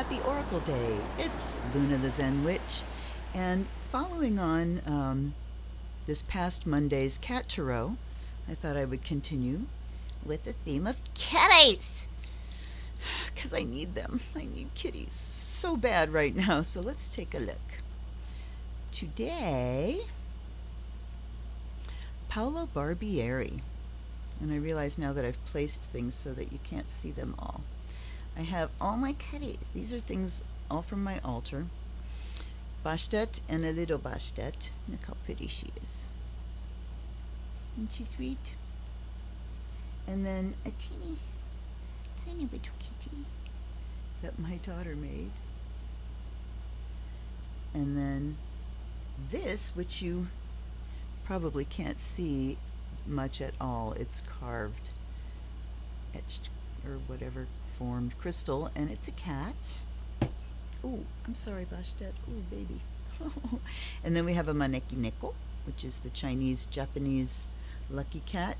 Happy Oracle Day. It's Luna the Zen Witch, and following on this past Monday's Cat Tarot, I thought I would continue with the theme of kitties, because I need them. I need kitties so bad right now, so let's take a look. Today, Paolo Barbieri, and I realize now that I've placed things so that you can't see them all. I have all my kitties. These are things all from my altar. Bastet and a little Bastet. Look how pretty she is. Isn't she sweet? And then a teeny, tiny little kitty that my daughter made. And then this, which you probably can't see much at all. It's carved, etched, or whatever, formed crystal, and it's a cat. Oh, I'm sorry, Bastet. Oh, baby. And then we have a maneki neko, which is the Chinese, Japanese lucky cat.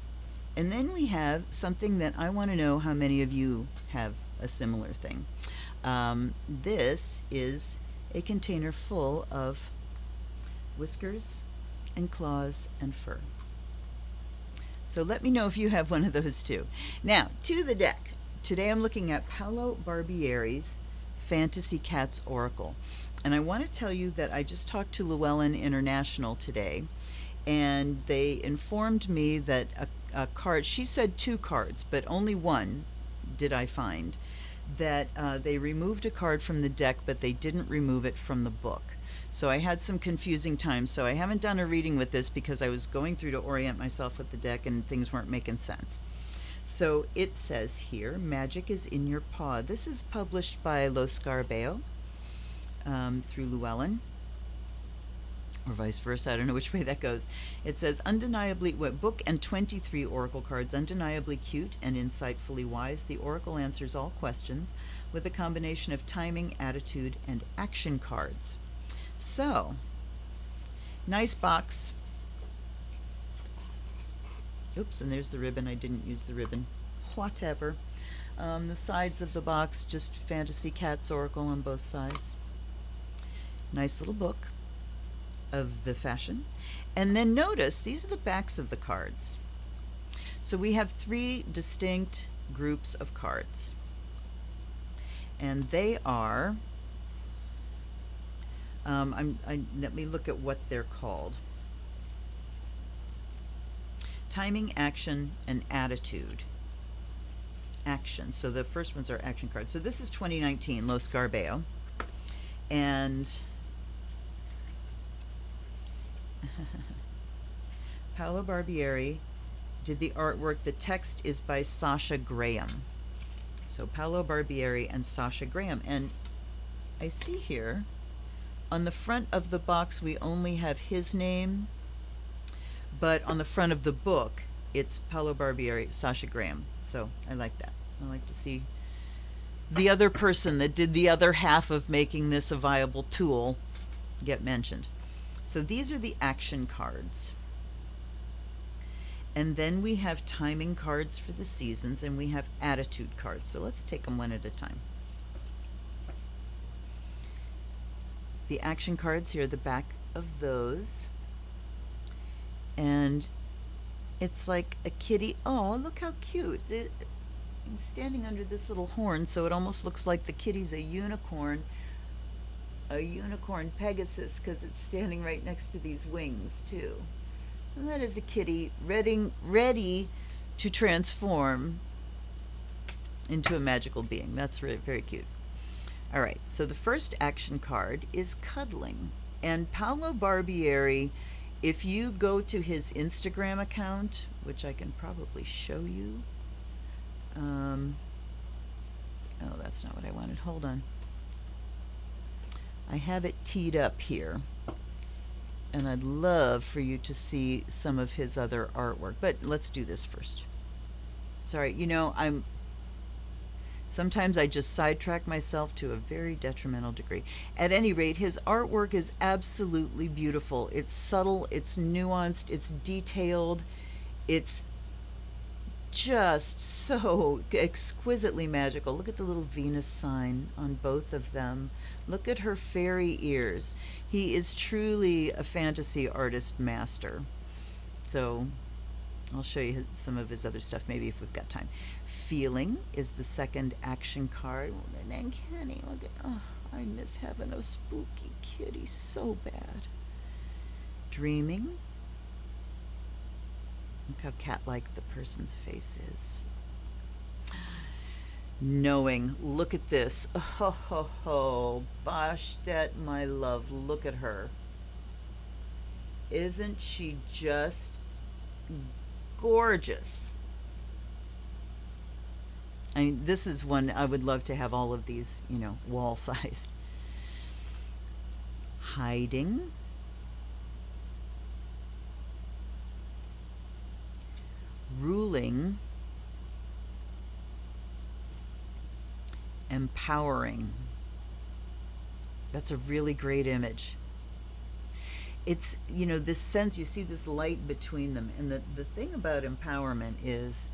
And then we have something that I want to know how many of you have a similar thing. This is a container full of whiskers and claws and fur. So let me know if you have one of those too. Now, to the deck. Today I'm looking at Paolo Barbieri's Fantasy Cats Oracle. And I want to tell you that I just talked to Llewellyn International today, and they informed me that a card, she said 2 cards, but only one did I find, that they removed a card from the deck, but they didn't remove it from the book. So I had some confusing times, so I haven't done a reading with this because I was going through to orient myself with the deck and things weren't making sense. So it says here, Magic is in Your Paw. This is published by Scarabeo through Llewellyn, or vice versa. I don't know which way that goes. It says, undeniably, book and 23 oracle cards, undeniably cute and insightfully wise. The oracle answers all questions with a combination of timing, attitude, and action cards. So, nice box. Oops, and there's the ribbon. I didn't use the ribbon. Whatever. The sides of the box, just Fantasy Cats Oracle on both sides. Nice little book of the fashion. And then notice, these are the backs of the cards. So we have 3 distinct groups of cards. And they are, let me look at what they're called. Timing, action, and attitude. Action. So the first ones are action cards. So this is 2019, Lo Scarabeo. And Paolo Barbieri did the artwork. The text is by Sasha Graham. So Paolo Barbieri and Sasha Graham. And I see here, on the front of the box, we only have his name. But on the front of the book, it's Paolo Barbieri, Sasha Graham. So I like that. I like to see the other person that did the other half of making this a viable tool get mentioned. So these are the action cards. And then we have timing cards for the seasons, and we have attitude cards. So let's take them one at a time. The action cards, here are the back of those. And it's like a kitty. Oh, look how cute. I'm standing under this little horn, so it almost looks like the kitty's a unicorn Pegasus, because it's standing right next to these wings, too. And that is a kitty ready to transform into a magical being. That's very cute. All right, so the first action card is cuddling. And Paolo Barbieri, if you go to his Instagram account, which I can probably show you. Oh, that's not what I wanted. Hold on. I have it teed up here. And I'd love for you to see some of his other artwork. But let's do this first. Sorry, you know, sometimes I just sidetrack myself to a very detrimental degree. At any rate, his artwork is absolutely beautiful. It's subtle, it's nuanced, it's detailed, it's just so exquisitely magical. Look at the little Venus sign on both of them. Look at her fairy ears. He is truly a fantasy artist master. So I'll show you some of his other stuff maybe if we've got time. Feeling is the second action card. And then Kenny, look at, oh, I miss having a spooky kitty so bad. Dreaming. Look how cat-like the person's face is. Knowing. Look at this. Oh, ho, ho. Bashtet, my love. Look at her. Isn't she just gorgeous? I mean, this is one I would love to have all of these, wall-sized. Hiding. Ruling. Empowering. That's a really great image. It's, this sense, you see this light between them. And the thing about empowerment is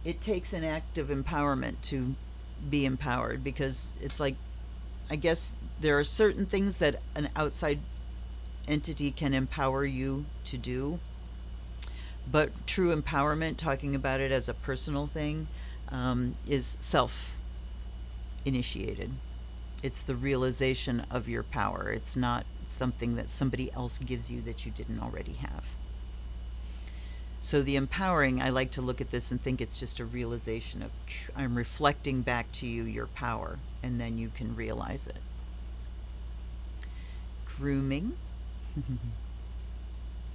it takes an act of empowerment to be empowered, because it's like, I guess there are certain things that an outside entity can empower you to do. But true empowerment, talking about it as a personal thing, is self-initiated. It's the realization of your power. It's not something that somebody else gives you that you didn't already have. So the empowering, I like to look at this and think it's just a realization of, I'm reflecting back to you your power, and then you can realize it. Grooming.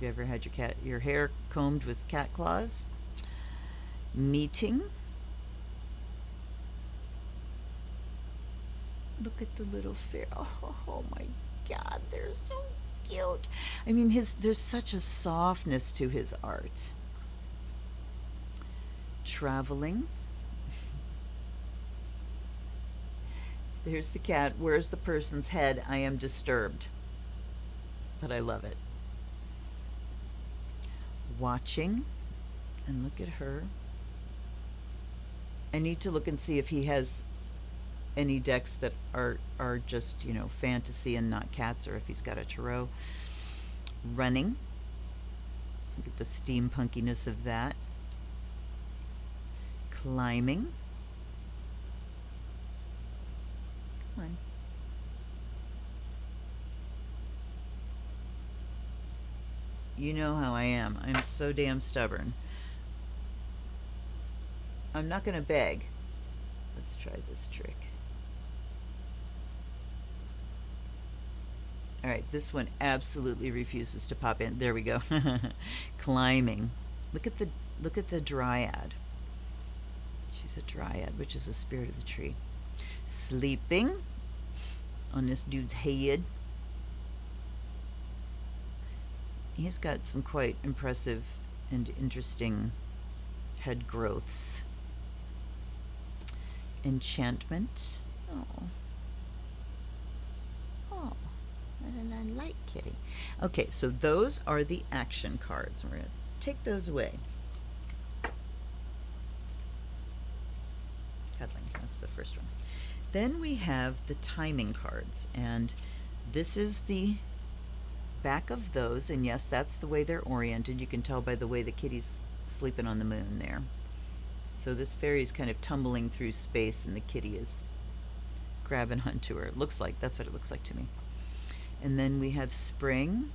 You ever had your hair combed with cat claws? Meeting. Look at the little fair. Oh my God, they're so cute. I mean, there's such a softness to his art. Traveling. There's the cat. Where's the person's head? I am disturbed. But I love it. Watching. And look at her. I need to look and see if he has any decks that are just, fantasy and not cats, or if he's got a tarot. Running. Look at the steampunkiness of that. Climbing. Come on. You know how I am. I'm so damn stubborn. I'm not going to beg. Let's try this trick. All right, this one absolutely refuses to pop in. There we go. Climbing. Look at the dryad. She's a dryad, which is the spirit of the tree. Sleeping on this dude's head. He's got some quite impressive and interesting head growths. Enchantment. Oh, I like kitty. Okay, so those are the action cards. We're going to take those away. Cuddling, that's the first one. Then we have the timing cards, and this is the back of those, and yes, that's the way they're oriented. You can tell by the way the kitty's sleeping on the moon there. So this fairy is kind of tumbling through space, and the kitty is grabbing onto her. It looks like, that's what it looks like to me. And then we have spring.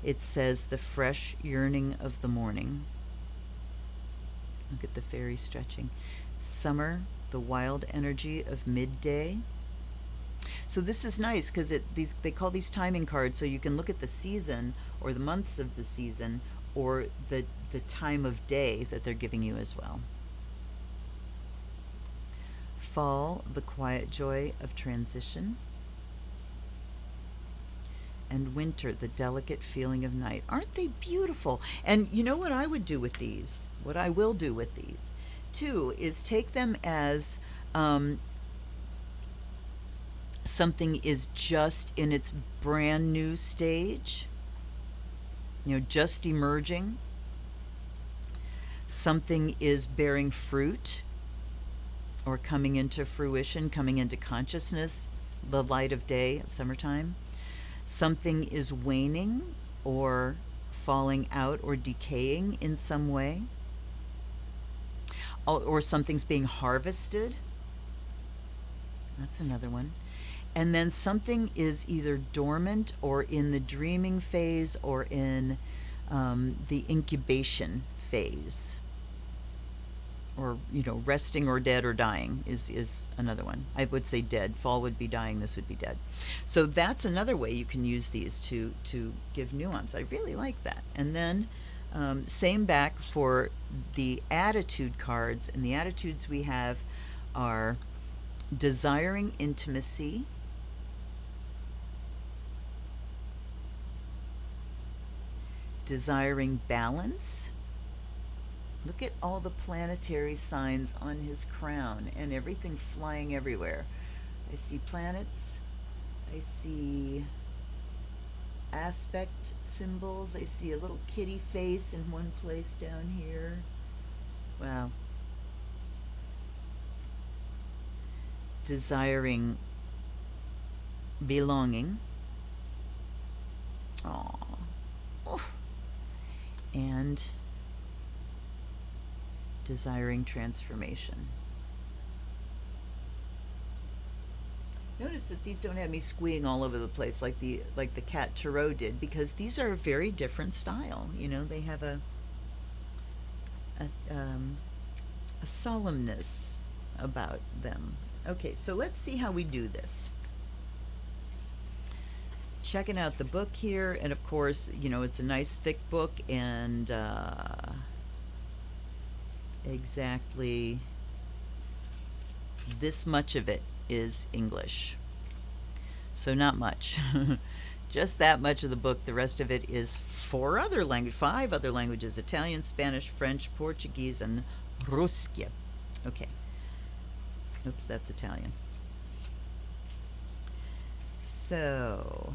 It says the fresh yearning of the morning. Look at the fairy stretching. Summer, the wild energy of midday. So this is nice because they call these timing cards, so you can look at the season or the months of the season or the time of day that they're giving you as well. Fall, the quiet joy of transition. And winter, the delicate feeling of night. Aren't they beautiful? And you know what I would do with these? What I will do with these, too, is take them as something is just in its brand new stage, just emerging. Something is bearing fruit or coming into fruition, coming into consciousness, the light of day of summertime. Something is waning or falling out or decaying in some way. Or something's being harvested. That's another one. And then something is either dormant or in the dreaming phase or in the incubation phase. Or, resting or dead or dying is another one. I would say dead. Fall would be dying. This would be dead. So that's another way you can use these to give nuance. I really like that. And then same back for the attitude cards. And the attitudes we have are desiring intimacy, desiring balance. Look at all the planetary signs on his crown and everything flying everywhere. I see planets. I see aspect symbols. I see a little kitty face in one place down here. Wow. Desiring belonging. Aww. And desiring transformation. Notice that these don't have me squeeing all over the place like the cat tarot did, because these are a very different style. They have a solemnness about them. Okay, so let's see how we do this. Checking out the book here, and of course, it's a nice thick book, and exactly this much of it is English. So not much. Just that much of the book. The rest of it is 5 other languages: Italian, Spanish, French, Portuguese, and Ruski. Okay. Oops, that's Italian. So,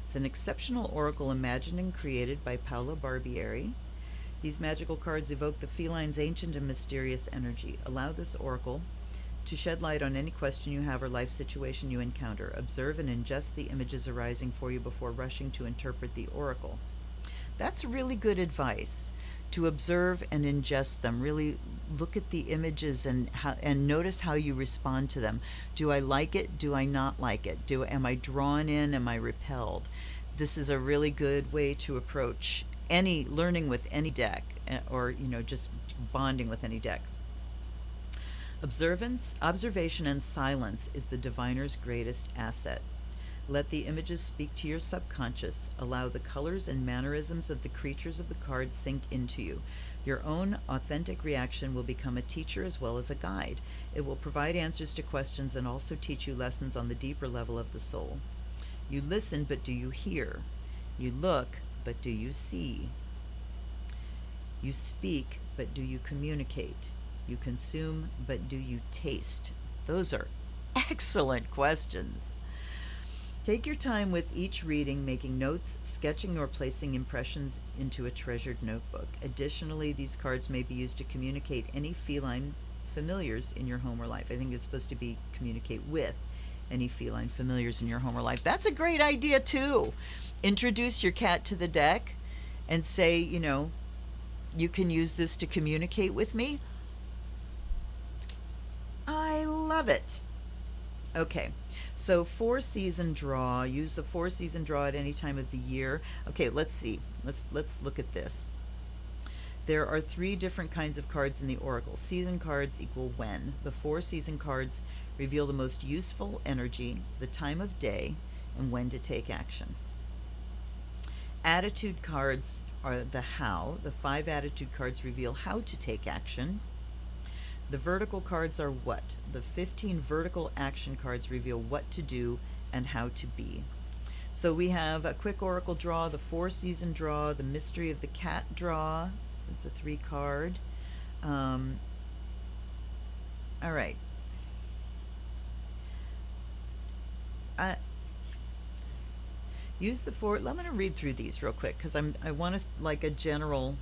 it's an exceptional oracle imagined and created by Paolo Barbieri. These magical cards evoke the feline's ancient and mysterious energy. Allow this oracle to shed light on any question you have or life situation you encounter. Observe and ingest the images arising for you before rushing to interpret the oracle. That's really good advice, to observe and ingest them. Really look at the images and notice how you respond to them. Do I like it? Do I not like it? Am I drawn in? Am I repelled? This is a really good way to approach learning with any deck, or just bonding with any deck. Observation and silence is the diviner's greatest asset. Let the images speak to your subconscious. Allow the colors and mannerisms of the creatures of the cards sink into you. Your own authentic reaction will become a teacher as well as a guide. It will provide answers to questions and also teach you lessons on the deeper level of the soul. You listen, but do you hear? You look, but do you see? You speak, but do you communicate? You consume, but do you taste? Those are excellent questions. Take your time with each reading, making notes, sketching, or placing impressions into a treasured notebook. Additionally, these cards may be used to communicate any feline familiars in your home or life. I think it's supposed to be communicate with any feline familiars in your home or life. That's a great idea too. Introduce your cat to the deck and say, you can use this to communicate with me. I love it. Okay, so 4-season draw. Use the 4-season draw at any time of the year. Okay, let's see. Let's look at this. There are 3 different kinds of cards in the oracle. Season cards equal when. The 4-season cards reveal the most useful energy, the time of day, and when to take action. Attitude cards are the how. The 5 attitude cards reveal how to take action. The vertical cards are what. The 15 vertical action cards reveal what to do and how to be. So we have a quick oracle draw, the 4-season draw, the mystery of the cat draw. It's a 3 card. All right. Use the 4. I'm going to read through these real quick because I want to like a general.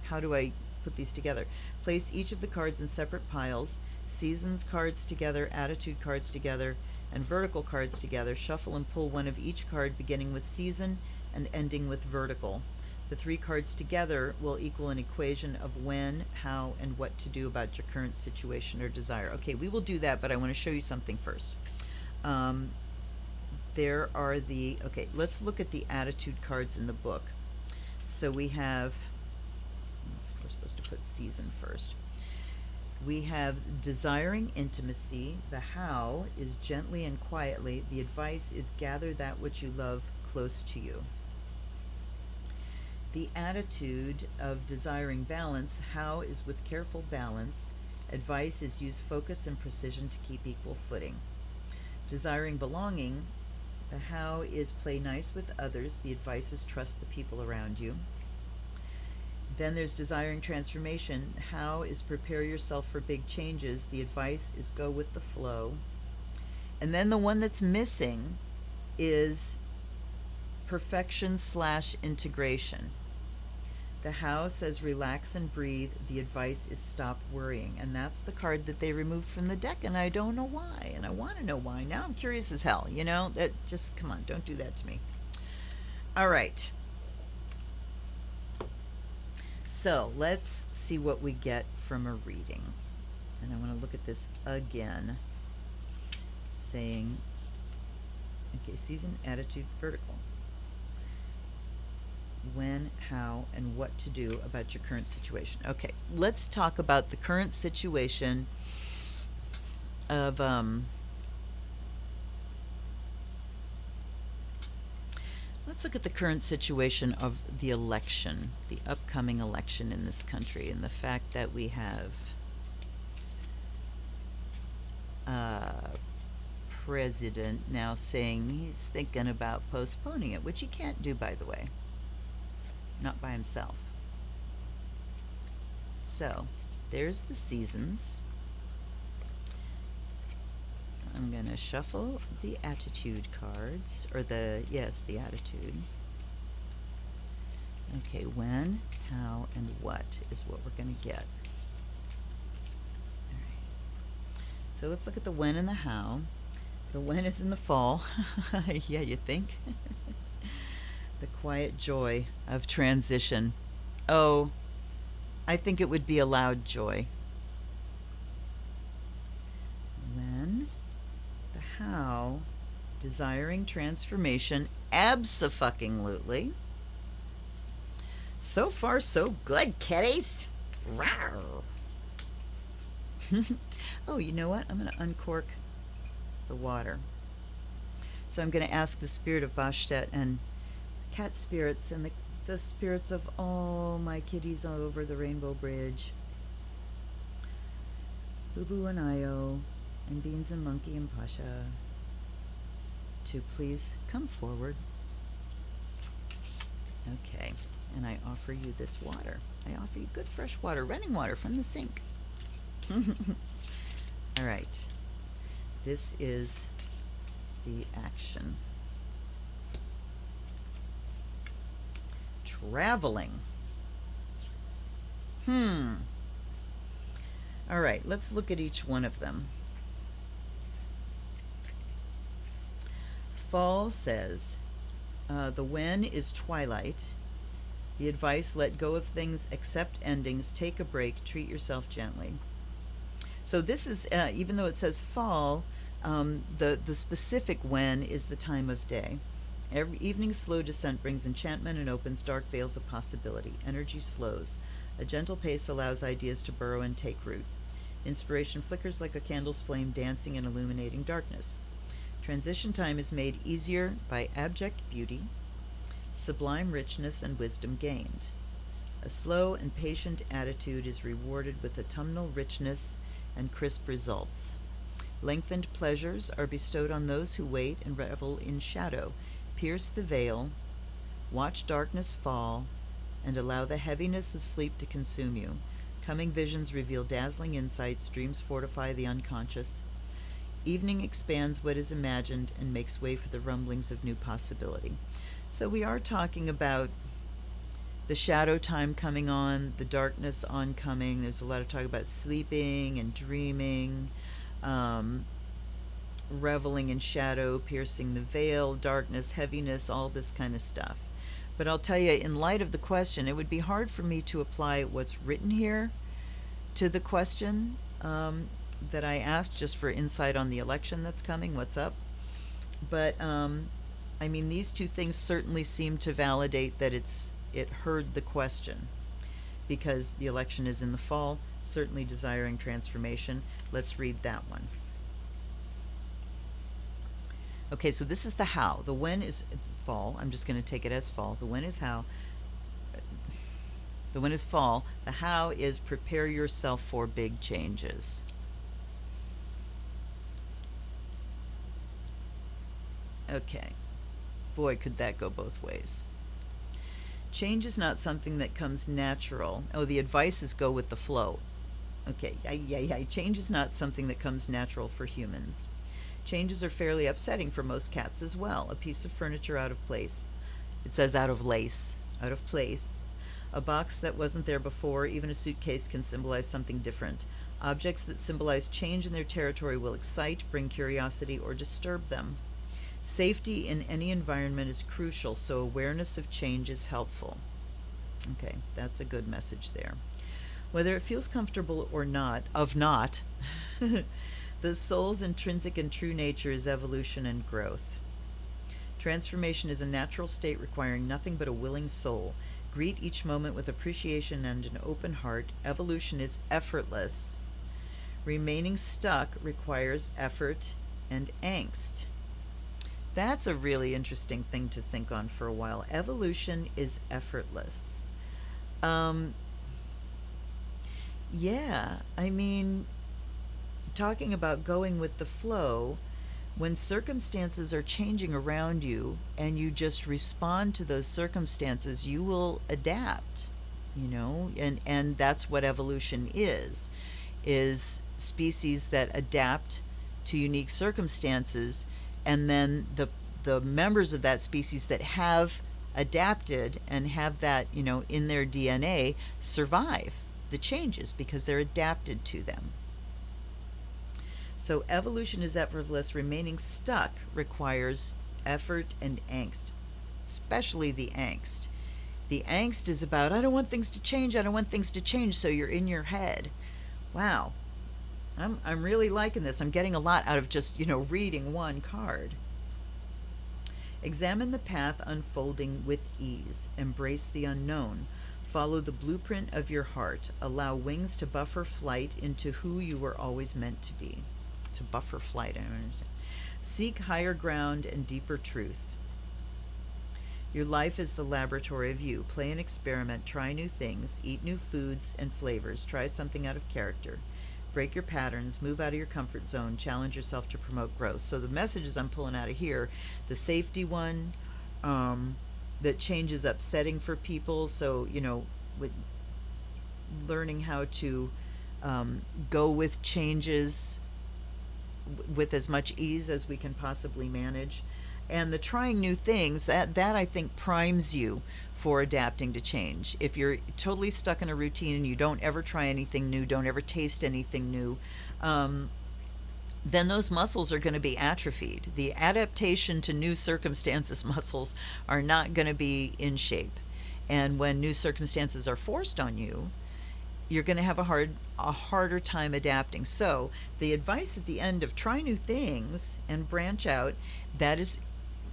How do I put these together. Place each of the cards in separate piles, seasons cards together, attitude cards together, and vertical cards together. Shuffle and pull one of each card beginning with season and ending with vertical. The 3 cards together will equal an equation of when, how, and what to do about your current situation or desire. Okay, we will do that, but I want to show you something first. Okay, let's look at the attitude cards in the book. So we have, we're supposed to put season first. We have desiring intimacy. The how is gently and quietly. The advice is gather that which you love close to you. The attitude of desiring balance, how is with careful balance. Advice is use focus and precision to keep equal footing. Desiring belonging, the how is play nice with others. The advice is trust the people around you. Then there's desiring transformation. How is prepare yourself for big changes. The advice is go with the flow. And then the one that's missing is perfection/integration. The how says relax and breathe. The advice is stop worrying. And that's the card that they removed from the deck, and I don't know why. And I want to know why. Now I'm curious as hell. You know, that just, come on, don't do that to me. All right. So let's see what we get from a reading. And I want to look at this again, saying, okay, season, attitude, vertical. When, how, and what to do about your current situation. Okay, let's talk about the current situation of let's look at the current situation of the election, the upcoming election in this country, and the fact that we have a president now saying he's thinking about postponing it, which he can't do, by the way. Not by himself. So there's the seasons. I'm going to shuffle the attitude cards, or the attitude. Okay, when, how, and what is what we're going to get. All right. So let's look at the when and the how. The when is in the fall. Yeah, you think? The quiet joy of transition. Oh, I think it would be a loud joy. When, the how, desiring transformation, abso-fucking-lutely. So far, so good, kitties. Rawr. Oh, you know what? I'm going to uncork the water. So I'm going to ask the spirit of Bastet and cat spirits and the spirits of all my kitties all over the Rainbow Bridge, Boo Boo and Io, and Beans and Monkey and Pasha, to please come forward. Okay, and I offer you this water. I offer you good fresh water, running water from the sink. All right, this is the action. Traveling. All right, let's look at each one of them. Fall says, the when is twilight. The advice, let go of things, accept endings, take a break, treat yourself gently. So this is, even though it says fall, the specific when is the time of day. Every evening's slow descent brings enchantment and opens dark veils of possibility. Energy slows. A gentle pace allows ideas to burrow and take root. Inspiration flickers like a candle's flame, dancing and illuminating darkness. Transition time is made easier by abject beauty, sublime richness, and wisdom gained. A slow and patient attitude is rewarded with autumnal richness and crisp results. Lengthened pleasures are bestowed on those who wait and revel in shadow. Pierce the veil, watch darkness fall, and allow the heaviness of sleep to consume you. Coming visions reveal dazzling insights, dreams fortify the unconscious. Evening expands what is imagined and makes way for the rumblings of new possibility. So we are talking about the shadow time coming on, the darkness oncoming. There's a lot of talk about sleeping and dreaming, um, reveling in shadow, piercing the veil, darkness, heaviness, all this kind of stuff. But I'll tell you, in light of the question, it would be hard for me to apply what's written here to the question that I asked, just for insight on the election that's coming, what's up. But I mean, these two things certainly seem to validate that it heard the question, because the election is in the fall, certainly desiring transformation. Let's read that one. Okay, so this is the how. The when is fall. I'm just going to take it as fall. The when is how. The when is fall. The how is prepare yourself for big changes. Okay. Boy, could that go both ways. Change is not something that comes natural. Oh, the advice is go with the flow. Okay, change is not something that comes natural for humans. Changes are fairly upsetting for most cats as well. A piece of furniture out of place. It says out of lace, out of place. A box that wasn't there before, even a suitcase, can symbolize something different. Objects that symbolize change in their territory will excite, bring curiosity, or disturb them. Safety in any environment is crucial, so awareness of change is helpful. Okay, that's a good message there. Whether it feels comfortable or not, the soul's intrinsic and true nature is evolution and growth. Transformation is a natural state requiring nothing but a willing soul. Greet each moment with appreciation and an open heart. Evolution is effortless. Remaining stuck requires effort and angst. That's a really interesting thing to think on for a while. Evolution is effortless. Yeah, I mean, talking about going with the flow, when circumstances are changing around you and you just respond to those circumstances, you will adapt, and that's what evolution is species that adapt to unique circumstances, and then the members of that species that have adapted and have that, in their DNA, survive the changes because they're adapted to them. So evolution is effortless. Remaining stuck requires effort and angst, especially the angst. The angst is about, I don't want things to change, I don't want things to change, so you're in your head. Wow. I'm really liking this. I'm getting a lot out of just, reading one card. Examine the path unfolding with ease. Embrace the unknown. Follow the blueprint of your heart. Allow wings to buffer flight into who you were always meant to be. To buffer flight, I don't understand. Seek higher ground and deeper truth. Your life is the laboratory of you. Play an experiment. Try new things. Eat new foods and flavors. Try something out of character. Break your patterns, move out of your comfort zone, challenge yourself to promote growth. So the messages I'm pulling out of here, the safety one, that change is upsetting for people. So, with learning how to go with changes with as much ease as we can possibly manage. And the trying new things, that I think primes you for adapting to change. If you're totally stuck in a routine and you don't ever try anything new, don't ever taste anything new, then those muscles are going to be atrophied. The adaptation to new circumstances muscles are not going to be in shape. And when new circumstances are forced on you, you're going to have a harder time adapting. So the advice at the end of try new things and branch out, that is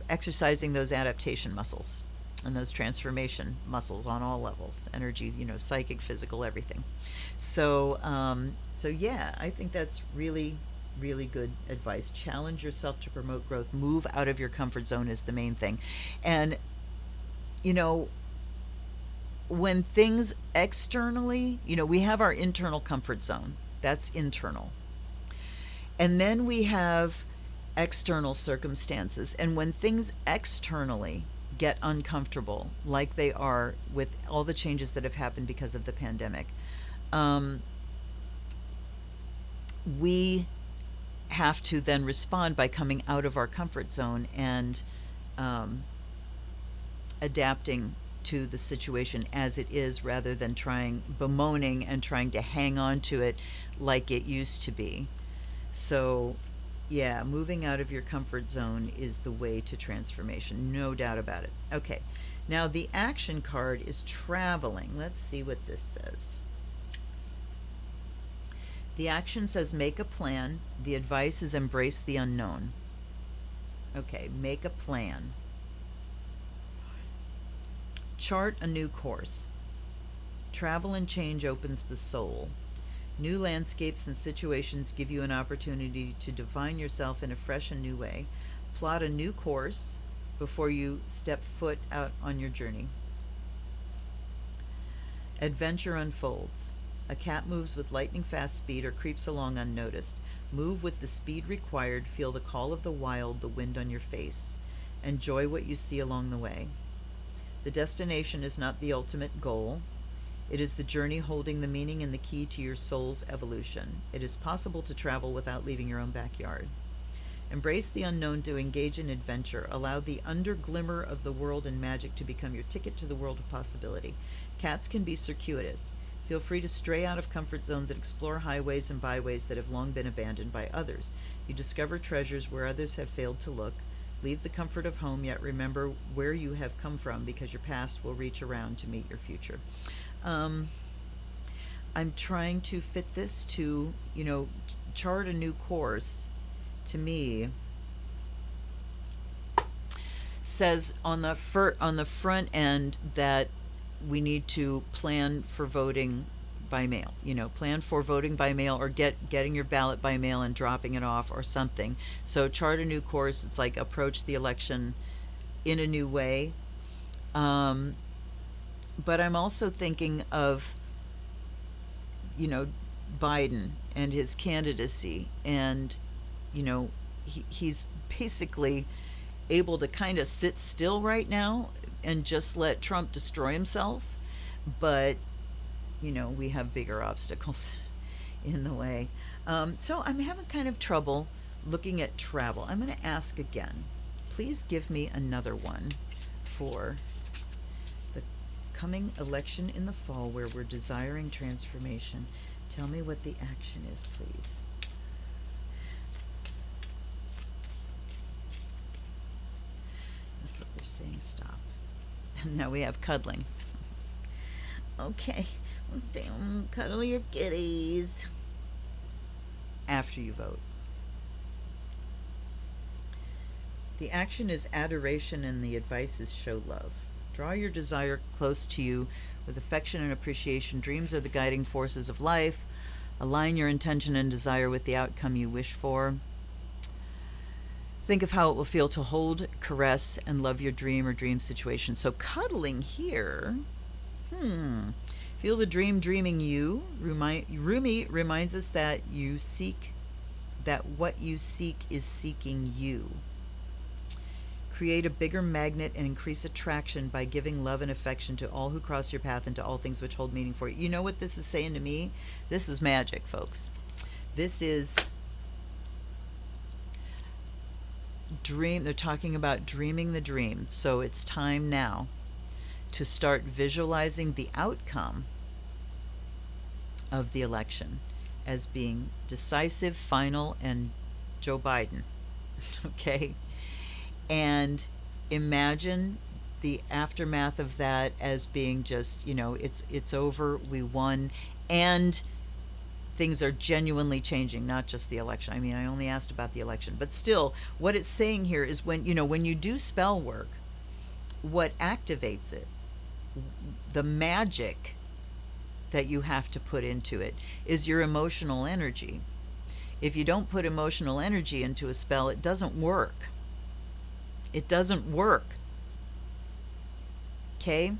exercising those adaptation muscles and those transformation muscles on all levels, energies, psychic, physical, everything. So yeah, I think that's really, really good advice. Challenge yourself to promote growth. Move out of your comfort zone is the main thing. And, when things externally, we have our internal comfort zone. That's internal. And then we have external circumstances. And when things externally get uncomfortable, like they are with all the changes that have happened because of the pandemic, we have to then respond by coming out of our comfort zone and adapting to the situation as it is, rather than bemoaning and trying to hang on to it like it used to be. So, yeah, moving out of your comfort zone is the way to transformation, no doubt about it. Okay, now the action card is traveling. Let's see what this says. The action says make a plan. The advice is embrace the unknown. Okay, make a plan. Chart a new course. Travel and change opens the soul. New landscapes and situations give you an opportunity to define yourself in a fresh and new way. Plot a new course before you step foot out on your journey. Adventure unfolds. A cat moves with lightning fast speed or creeps along unnoticed. Move with the speed required. Feel the call of the wild, the wind on your face. Enjoy what you see along the way. The destination is not the ultimate goal. It is the journey holding the meaning and the key to your soul's evolution. It is possible to travel without leaving your own backyard. Embrace the unknown to engage in adventure. Allow the underglimmer of the world and magic to become your ticket to the world of possibility. Cats can be circuitous. Feel free to stray out of comfort zones and explore highways and byways that have long been abandoned by others. You discover treasures where others have failed to look. Leave the comfort of home, yet remember where you have come from, because your past will reach around to meet your future. I'm trying to fit this to, chart a new course. To me, says on the front end that we need to plan for voting by mail. Plan for voting by mail, or getting your ballot by mail and dropping it off or something. So chart a new course. It's like approach the election in a new way. But I'm also thinking of, Biden and his candidacy, and, he's basically able to kind of sit still right now and just let Trump destroy himself. But, we have bigger obstacles in the way. So I'm having kind of trouble looking at travel. I'm going to ask again. Please give me another one for the coming election in the fall where we're desiring transformation. Tell me what the action is, please. Okay, they're saying stop. And now we have cuddling. Okay, let's down, cuddle your kitties. After you vote. The action is adoration and the advice is show love. Draw your desire close to you with affection and appreciation. Dreams are the guiding forces of life. Align your intention and desire with the outcome you wish for. Think of how it will feel to hold, caress, and love your dream or dream situation. So cuddling here. Feel the dream dreaming you. Rumi reminds us that what you seek is seeking you. Create a bigger magnet and increase attraction by giving love and affection to all who cross your path and to all things which hold meaning for you. You know what this is saying to me? This is magic, folks. This is dream. They're talking about dreaming the dream. So it's time now to start visualizing the outcome of the election as being decisive, final, and Joe Biden. Okay? And imagine the aftermath of that as being just, it's over, we won, and things are genuinely changing, not just the election. I mean, I only asked about the election, but still, what it's saying here is when you do spell work, what activates it, the magic that you have to put into it is your emotional energy. If you don't put emotional energy into a spell, it doesn't work. It doesn't work. Okay?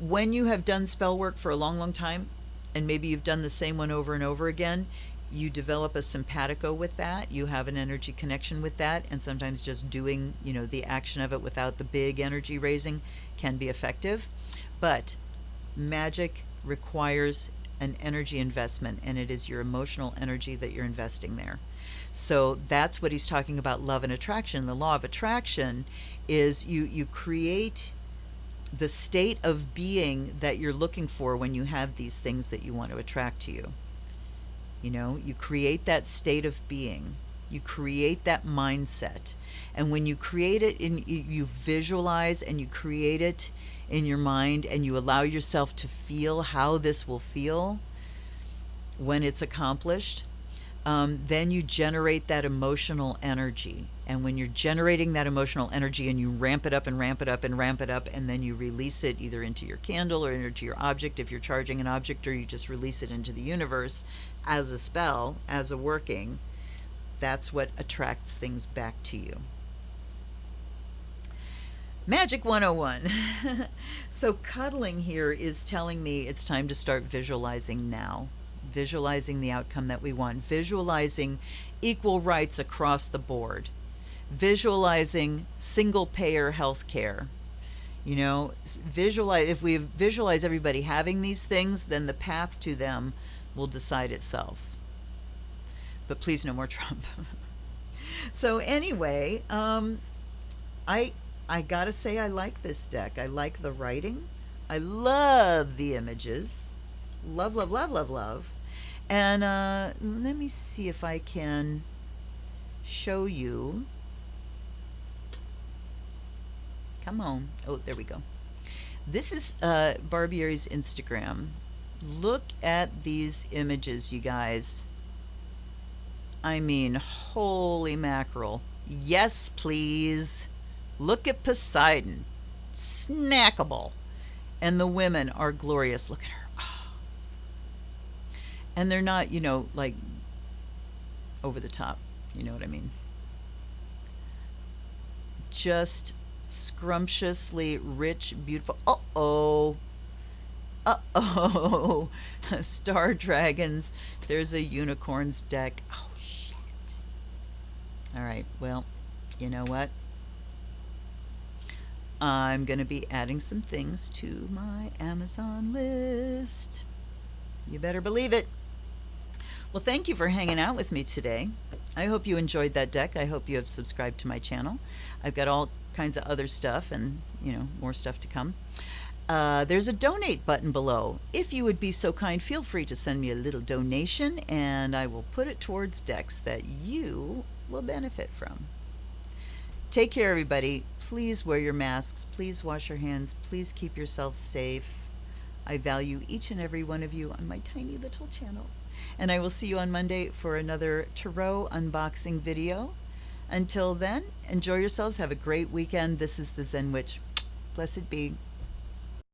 When you have done spell work for a long, long time, and maybe you've done the same one over and over again, you develop a simpatico with that. You have an energy connection with that, and sometimes just doing, the action of it without the big energy raising can be effective. But magic requires an energy investment, and it is your emotional energy that you're investing there. So that's what he's talking about, love and attraction. The law of attraction is you create the state of being that you're looking for when you have these things that you want to attract to you. You know, you create that state of being, you create that mindset. And when you create it, you visualize and you create it in your mind, and you allow yourself to feel how this will feel when it's accomplished, then you generate that emotional energy. And when you're generating that emotional energy and you ramp it up and ramp it up and ramp it up, and then you release it either into your candle or into your object, if you're charging an object, or you just release it into the universe as a spell, as a working, that's what attracts things back to you. Magic 101. So cuddling here is telling me it's time to start visualizing now. Visualizing the outcome that we want. Visualizing equal rights across the board. Visualizing single payer health care. You know, visualize, if we visualize everybody having these things, then the path to them will decide itself. But please, no more Trump. So anyway, I gotta say, I like this deck. I like the writing. I love the images. Love, love, love, love, love. And let me see if I can show you. Come on. Oh, there we go. This is Barbieri's Instagram. Look at these images, you guys. I mean, holy mackerel. Yes, please. Look at Poseidon. Snackable. And the women are glorious. Look at her. Oh. And they're not, you know, like over the top. You know what I mean? Just scrumptiously rich, beautiful. Uh-oh. Uh-oh. Star Dragons. There's a unicorns deck. Oh, shit. All right. Well, you know what? I'm going to be adding some things to my Amazon list. You better believe it. Well, thank you for hanging out with me today. I hope you enjoyed that deck. I hope you have subscribed to my channel. I've got all kinds of other stuff and, you know, more stuff to come. There's a donate button below. If you would be so kind, feel free to send me a little donation, and I will put it towards decks that you will benefit from. Take care, everybody. Please wear your masks. Please wash your hands. Please keep yourself safe. I value each and every one of you on my tiny little channel. And I will see you on Monday for another tarot unboxing video. Until then, enjoy yourselves. Have a great weekend. This is the Zen Witch. Blessed be.